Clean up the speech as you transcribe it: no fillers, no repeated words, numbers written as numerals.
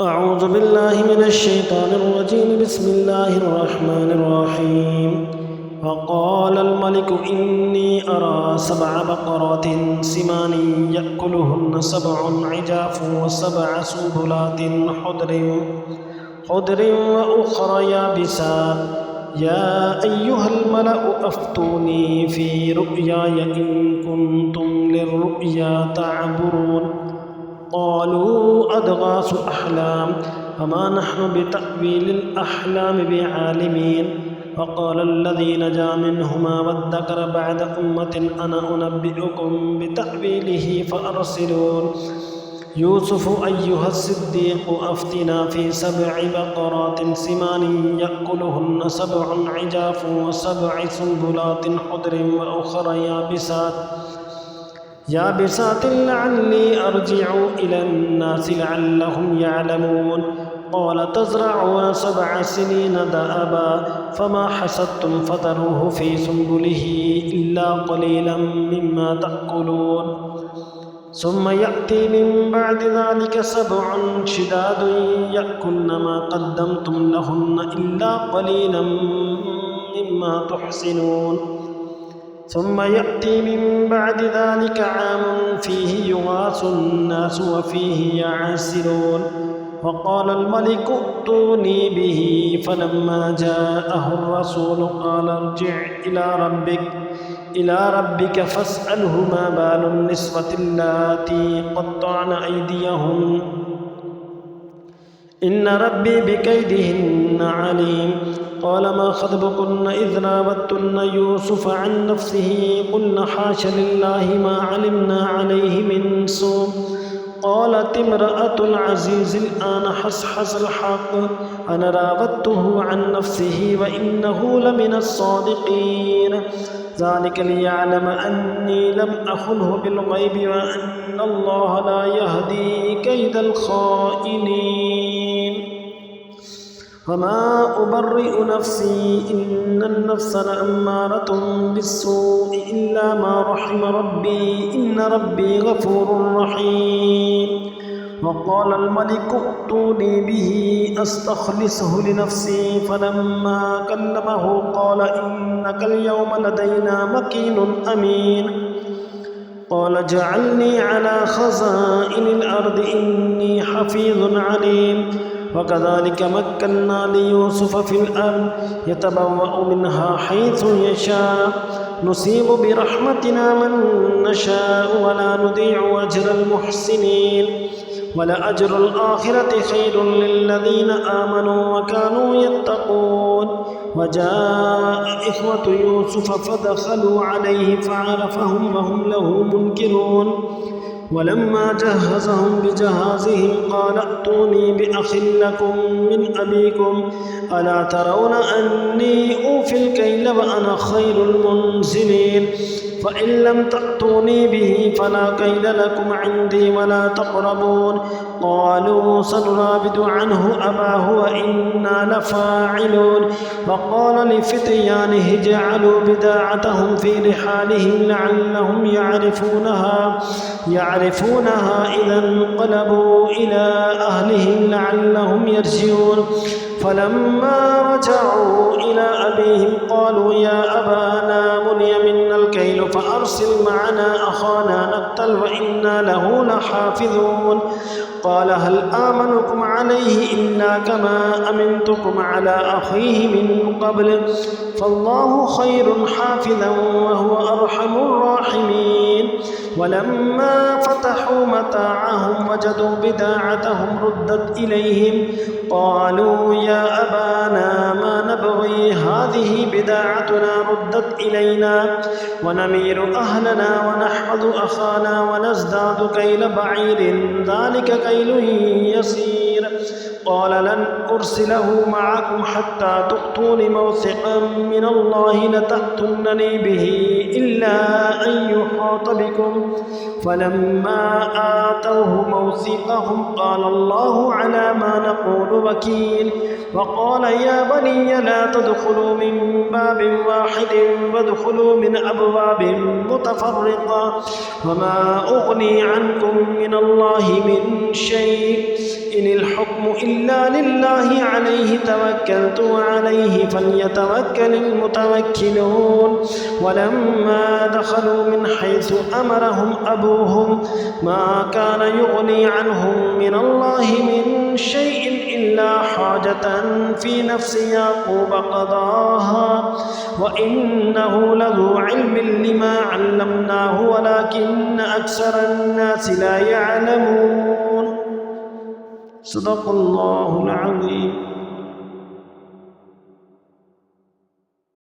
أعوذ بالله من الشيطان الرجيم. بسم الله الرحمن الرحيم. وقال الملك إني أرى 7 بقرات سمان يأكلهن 7 عجاف و7 سنبلات خضر وأخر يابسات يا أيها الملأ أفتوني في رؤياي إن كنتم للرؤيا تعبرون. قالوا أضغاث أحلام فما نحن بتأويل الأحلام بعالمين. وقال الذي نجا منهما وادكر بعد أمة أنا أنبئكم بتأويله فأرسلون. يوسف أيها الصديق أفتنا في 7 بقرات سمان يأكلهن 7 عجاف و7 سنبلات خضر وأخر يابسات لعلي أرجع إلى الناس لعلهم يعلمون. قال تزرعون 7 سنين دأبا فما حصدتم فذروه في سنبله إلا قليلا مما تأكلون. ثم يأتي من بعد ذلك 7 شداد يأكلن ما قدمتم لهن إلا قليلا مما تحسنون. ثم يأتي من بعد ذلك عام فيه يغاث الناس وفيه يعصرون. وقال الملك ائتوني به فلما جاءه الرسول قال ارجع إلى ربك فاسأله ما بال النسوة اللاتي قطعن أيديهن إن ربي بكيدهن عليم. قال ما خطبكن إذ راوتن يوسف عن نفسه قلن حاش لله ما علمنا عليه من سوء. قالت امرأة العزيز الآن حصحص الحق أنا راودته عن نفسه وإنه لمن الصادقين. ذلك ليعلم أني لم أخنه بالغيب وأن الله لا يهدي كيد الخائنين. وما أبرئ نفسي إن النفس لأمارة بالسوء إلا ما رحم ربي إن ربي غفور رحيم. وقال الملك ائتوني به أستخلصه لنفسي فلما كلمه قال إنك اليوم لدينا مكين أمين. قال اجعلني على خزائن الأرض إني حفيظ عليم. وكذلك مكنا ليوسف في الأرض يتبوأ منها حيث يشاء نصيب برحمتنا من نشاء ولا نضيع أجر المحسنين. ولأجر الآخرة خير للذين آمنوا وكانوا يتقون. وجاء إخوة يوسف فدخلوا عليه فعرفهم وهم له منكرون. ولما جهزهم بجهازهم قال ائتوني بأخ لكم من أبيكم ألا ترون أني أوفي الكيل وأنا خير المنزلين. فإن لم تأتوني به فلا كيل لكم عندي ولا تقربون. قالوا سنراود عنه أباه وإنا لفاعلون. وقال لفتيانه اجعلوا بضاعتهم في رحالهم لعلهم يعرفونها إذا انقلبوا إلى أهلهم لعلهم يرجعون. فلما رجعوا إلى أبيهم قالوا يا أبانا منع منا الكيل فأرسل معنا أخانا نقتل وإنا له لحافظون. قال هل آمنكم عليه إلا كما أمنتكم على أخيه من قبل فالله خير حافظا وهو أرحم الراحمين. ولما فتحوا متاعهم وجدوا بضاعتهم ردت إليهم قالوا يا أبانا ما نبغي هذه بضاعتنا ردت إلينا ونمير أهلنا ونحفظ أخانا ونزداد كيل بعير ذلك كيل يسير. قال لن أرسله معكم حتى تؤتون موثقا من الله لتأتونني به إلا أن يحاط بكم. فلما آتوه موثقهم قال الله على ما نقول وكيل. وقال يا بني لا تدخلوا من باب واحد وادخلوا من أبواب متفرقة وما أغني عنكم من الله من شيء إن الحكم إلا لله عليه توكلت وعليه فليتوكل المتوكلون ولما دخلوا من حيث أمرهم أبوهم ما كان يغني عنهم من الله من شيء إلا حاجة في نفس يعقوب قضاها وإنه لذو علم لما علمناه ولكن أكثر الناس لا يعلمون. صدق الله العظيم.